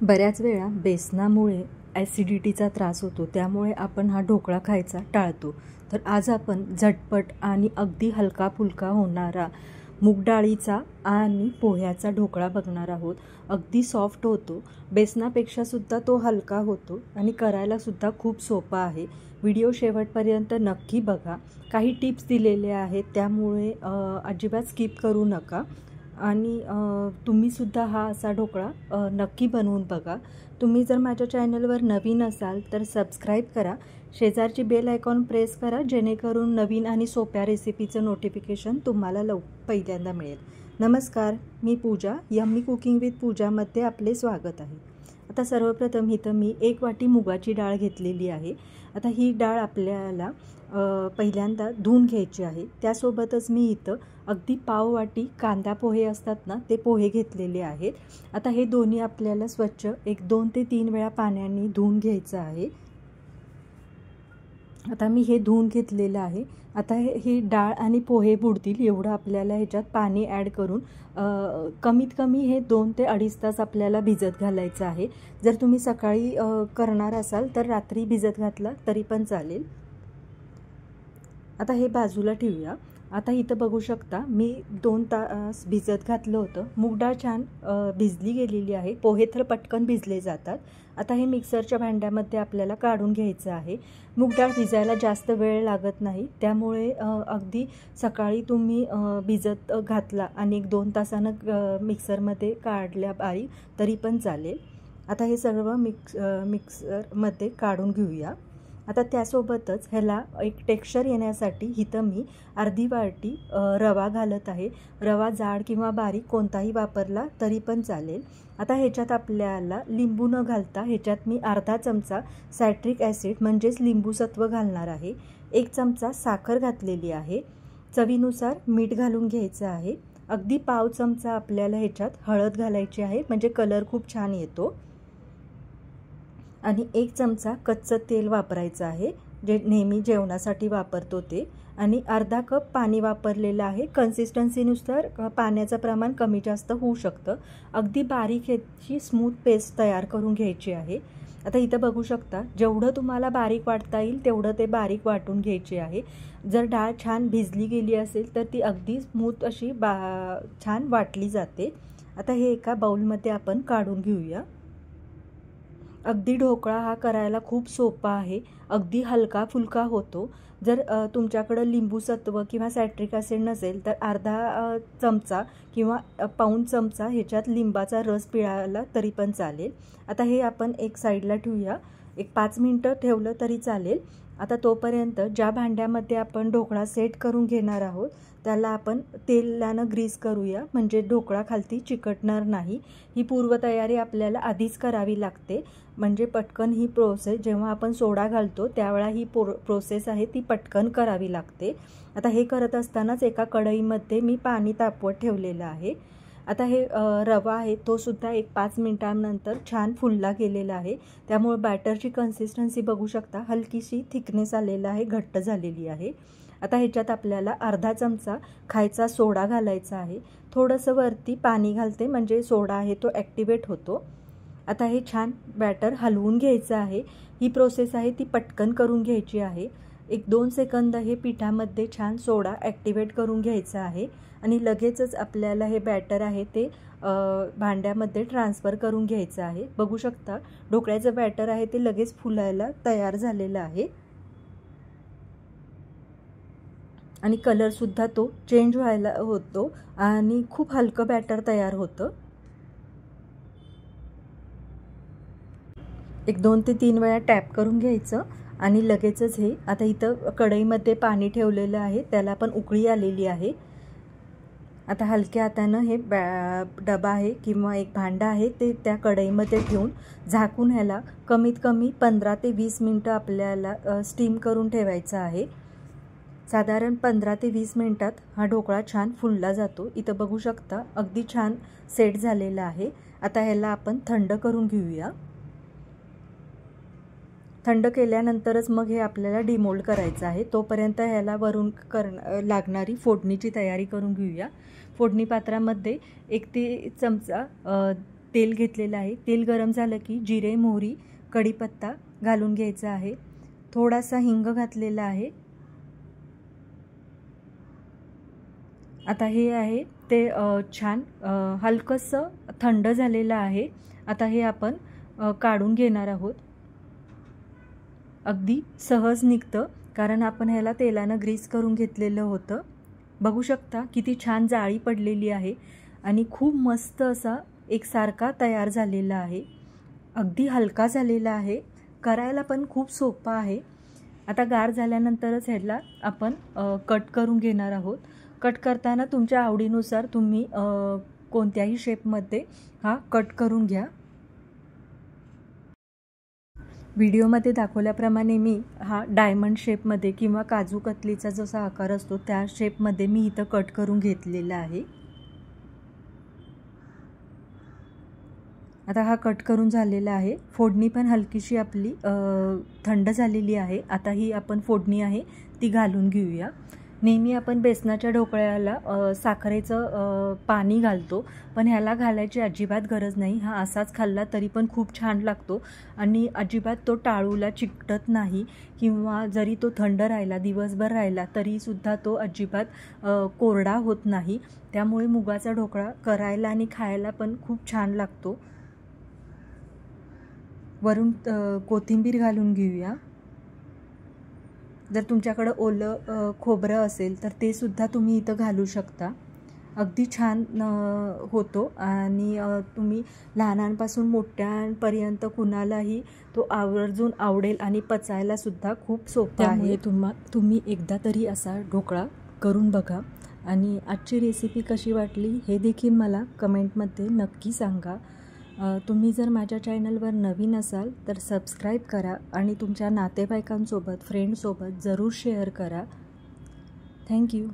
बऱ्याच वेळा बेसनामुळे ॲसिडिटीचा त्रास होतो, त्यामुळे आपण हा ढोकळा खायचा टाळतो। तर आज आपण झटपट आणि अगदी हलका फुलका होणारा मूग डाळीचा आणि पोह्याचा ढोकळा बघणार आहोत। अगदी सॉफ्ट होतो, बेसनापेक्षा सुद्धा तो हलका होतो आणि करायला सुद्धा खूप सोपा आहे। व्हिडिओ शेवटपर्यंत नक्की बघा, काही टिप्स दिलेले आहेत, त्यामुळे अजिबात स्किप करू नका। आणि तुम्हीसुद्धा हा असा ढोकळा नक्की बनवून बघा। तुम्ही जर माझ्या चॅनलवर नवीन असाल तर सबस्क्राईब करा, शेजारची बेल आयकॉन प्रेस करा, जेणेकरून नवीन आणि सोप्या रेसिपीचं नोटिफिकेशन तुम्हाला पहिल्यांदा मिळेल। नमस्कार, मी पूजा, यम्मी कुकिंग विथ पूजामध्ये आपले स्वागत आहे। आता सर्वप्रथम इथं मी 1 वाटी मुगाची डाळ घेतलेली आहे। आता ही डाळ आपल्याला पहिल्यांदा धुवून घ्यायची आहे। त्यासोबतच मी इथं अगदी पाव वाटी कांदा पोहे असतात ना, ते पोहे घेतलेले आहेत। आता हे दोन्ही आपल्याला स्वच्छ 2 ते 3 वेळा पाण्याने धुवून घ्यायचं आहे। आता मी हे धुवून घेतलेलं आहे। आता ही डाळ आणि पोहे बुडतील एवढं आपल्याला ह्याच्यात पाणी ॲड करून कमीत कमी हे 2 ते 2.5 तास आपल्याला भिजत घालायचं आहे। जर तुम्ही सकाळी करणार असाल तर रात्री भिजत घातला तरी पण चालेल। आता हे बाजूला ठेवूया। आता इथं बघू शकता मी 2 तास भिजत घातलं होतं। मूग डाळ छान भिजली गेलेली आहे, पोहे तर पटकन भिजले जातात। आता हे मिक्सरच्या भांड्यामध्ये आपल्याला काढून घ्यायचं आहे। मूग डाळ भिजायला जास्त वेळ लागत नाही, त्यामुळे अगदी सकाळी तुम्ही भिजत घातला आणि 1-2 तासानं मिक्सरमध्ये काढल्या बारीक तरी पण चालेल। आता हे सर्व मिक्सरमध्ये काढून घेऊया। आता त्यासोबतच ह्याला एक टेक्स्चर येण्यासाठी इथं मी अर्धी वाटी रवा घालत आहे। रवा जाड किंवा बारीक कोणताही वापरला तरी पण चालेल। आता ह्याच्यात आपल्याला लिंबू न घालता ह्याच्यात मी अर्धा चमचा सायट्रिक ॲसिड म्हणजेच लिंबूसत्व घालणार आहे। 1 चमचा साखर घातलेली आहे। चवीनुसार मीठ घालून घ्यायचं आहे। अगदी पाव चमचा आपल्याला ह्याच्यात हळद घालायची आहे, म्हणजे कलर खूप छान येतो। आणि 1 चमचा कच्चं तेल वापरायचं आहे, जे नेहमी जेवणासाठी वापरतो ते। आणि अर्धा कप पाणी वापरलेलं आहे। कन्सिस्टन्सीनुसार पाण्याचं प्रमाण कमी जास्त होऊ शकतं। अगदी बारीक ह्याची स्मूथ पेस्ट तयार करून घ्यायची आहे। आता इथं बघू शकता, जेवढं तुम्हाला बारीक वाटता येईल तेवढं ते बारीक वाटून घ्यायचे आहे। जर डाळ छान भिजली गेली असेल तर ती अगदी स्मूथ अशी छान वाटली जाते। आता हे एका बाउलमध्ये आपण काढून घेऊया। अगदी ढोकळा हा करायला खूप सोपा आहे, अगदी हलका फुलका होतो। जर तुमच्याकडं लिंबूसत्व किंवा सायट्रिक ॲसिड नसेल तर अर्धा चमचा किंवा पाऊण चमचा ह्याच्यात लिंबाचा रस पिळाला तरी पण चालेल। आता हे आपण एक साईडला ठेवूया, 5 मिनटं ठेवलं तरी चालेल। आता तोपर्यंत ज्या भांड्यामध्ये आपण ढोकळा सेट करून घेणार आहोत त्याला आपण तेलानं ग्रीस करूया, म्हणजे ढोकळा खालती चिकटणार नाही। ही पूर्वतयारी आपल्याला आधीच करावी लागते, म्हणजे पटकन ही प्रोसेस, जेव्हा आपण सोडा घालतो त्यावेळा ही प्रोसेस आहे ती पटकन करावी लागते। आता हे करत असतानाच एका कढईमध्ये मी पाणी तापवत ठेवलेलं आहे। आता हे रवा आहे तो सुद्धा 5 मिनिटांनंतर छान फुलला गेलेला आहे, त्यामुळे बॅटरची कन्सिस्टन्सी बघू शकता, हलकीशी थिकनेस आलेला आहे, घट्ट झालेली आहे। आता ह्याच्यात आपल्याला अर्धा चमचा खायचा सोडा घालायचा आहे। थोडंसं वरती पाणी घालते, म्हणजे सोडा आहे तो ॲक्टिवेट होतो। आता हे छान बॅटर हलवून घ्यायचं आहे। ही प्रोसेस आहे ती पटकन करून घ्यायची आहे। 1-2 सेकंद हे पिठामध्ये छान सोडा ॲक्टिवेट करून घ्यायचा आहे आणि लगेचच आपल्याला हे बॅटर आहे ते भांड्यामध्ये ट्रान्सफर करून घ्यायचं आहे। बघू शकता, ढोकळ्याचं बॅटर आहे ते लगेच फुलायला तयार झालेलं आहे आणि कलरसुद्धा तो चेंज व्हायला होतो आणि खूप हलकं बॅटर तयार होतं। 1-2 ते 3 वेळा टॅप करून घ्यायचं आणि लगेचच हे, आता इथं कढईमध्ये पाणी ठेवलेलं आहे, त्याला पण उकळी आलेली आहे। आता हलक्या हातानं हे डबा आहे किंवा एक भांडं आहे ते त्या कढईमध्ये ठेवून झाकून ह्याला कमीत कमी 15 ते 20 मिनटं आपल्याला स्टीम करून ठेवायचं आहे। साधारण 15 ते 20 मिनटात हा ढोकळा छान फुलला जातो। इथं बघू शकता अगदी छान सेट झालेला आहे। आता ह्याला आपण थंड करून घेऊया। थंड केल्यानंतरच मग हे आपल्याला डिमोल्ड करायचं आहे। तोपर्यंत ह्याला वरून लागणारी फोडणीची तयारी करून घेऊया। फोडणी पात्रामध्ये 1 ते चमचा तेल घेतलेलं आहे. तेल गरम झालं की जिरे, मोहरी, कढीपत्ता घालून घ्यायचा आहे. थोडासा हिंग घातलेला आहे. आता हे आहे ते छान हलकंसं थंड झालेलं आहे. आता हे आपण काढून घेणार आहोत. अगदी सहज निघतं कारण आपण ह्याला तेलानं ग्रीस करून घेतलेलं होतं. बघू शकता किती छान जाळी पडलेली आहे आणि खूप मस्त असा एकसारखा तयार झालेला आहे. अगदी हलका झालेला आहे. करायला पण खूप सोपा आहे. आता गार झाल्यानंतरच ह्याला आपण कट करून घेणार आहोत. कट करताना तुमच्या आवडीनुसार तुम्ही कोणत्याही शेपमध्ये हा कट करून घ्या. व्हिडिओमध्ये दाखवल्याप्रमाणे मी हा डायमंड शेपमध्ये किंवा काजू कतलीचा जसा आकार असतो त्या शेपमध्ये मी इथं कट करून घेतलेला आहे. आता हा कट करून झालेला आहे. फोडणी पण हलकीशी आपली थंड झालेली आहे. आता ही आपण फोडणी आहे ती घालून घेऊया. नेहमी आपण बेसनाच्या ढोकळ्याला साखरेचं पाणी घालतो, पण ह्याला घालायची अजिबात गरज नाही. हा असाच खाल्ला तरी पण खूप छान लागतो आणि अजिबात तो टाळूला चिकटत नाही किंवा जरी तो थंड राहिला, दिवसभर राहिला तरीसुद्धा तो अजिबात कोरडा होत नाही. त्यामुळे मुगाचा ढोकळा करायला आणि खायला पण खूप छान लागतो. वरून कोथिंबीर घालून घेऊया. जर तुमच्याकडं ओलं खोबरं असेल तर ते सुद्धा तुम्ही इथं घालू शकता. अगदी छान होतो आणि तुम्ही लहानांपासून मोठ्यांपर्यंत कुणालाही तो आवर्जून आवडेल आणि पचायलासुद्धा खूप सोपा आहे. तुम्ही एकदा तरी असा ढोकळा करून बघा आणि आजची रेसिपी कशी वाटली हे देखील मला कमेंटमध्ये नक्की सांगा. तुम्ही जर माझ्या चॅनलवर नवीन असाल तर सबस्क्राईब करा आणि तुमच्या नातेवाईकांसोबत, फ्रेंडसोबत जरूर शेअर करा. थँक्यू.